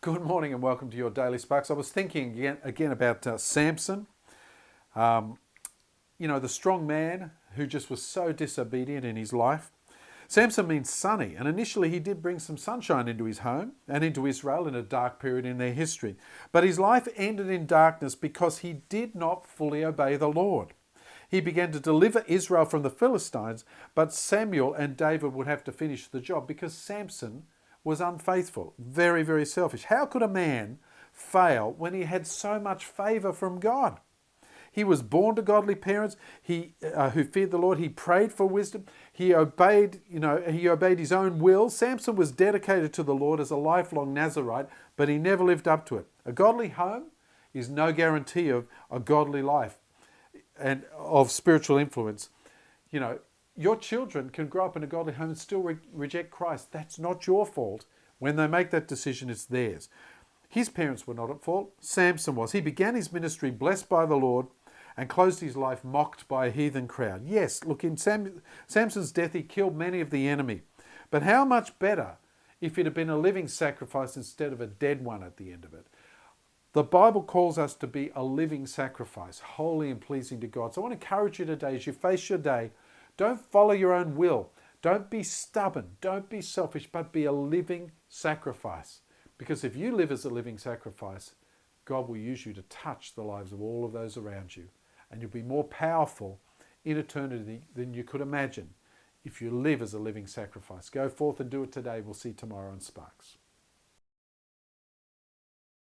Good morning and welcome to your Daily Sparks. I was thinking again about Samson, the strong man who just was so disobedient in his life. Samson means sunny, and initially he did bring some sunshine into his home and into Israel in a dark period in their history. But his life ended in darkness because he did not fully obey the Lord. He began to deliver Israel from the Philistines, but Samuel and David would have to finish the job because Samson was unfaithful, very, very selfish. How could a man fail when he had so much favor from God? He was born to godly parents who feared the Lord. He prayed for wisdom. He obeyed his own will. Samson was dedicated to the Lord as a lifelong Nazirite, but he never lived up to it. A godly home is no guarantee of a godly life and of spiritual influence. Your children can grow up in a godly home and still reject Christ. That's not your fault. When they make that decision, it's theirs. His parents were not at fault. Samson was. He began his ministry blessed by the Lord and closed his life mocked by a heathen crowd. Yes, look, in Samson's death, he killed many of the enemy. But how much better if it had been a living sacrifice instead of a dead one at the end of it? The Bible calls us to be a living sacrifice, holy and pleasing to God. So I want to encourage you today as you face your day, don't follow your own will. Don't be stubborn. Don't be selfish, but be a living sacrifice. Because if you live as a living sacrifice, God will use you to touch the lives of all of those around you. And you'll be more powerful in eternity than you could imagine if you live as a living sacrifice. Go forth and do it today. We'll see you tomorrow on Sparks.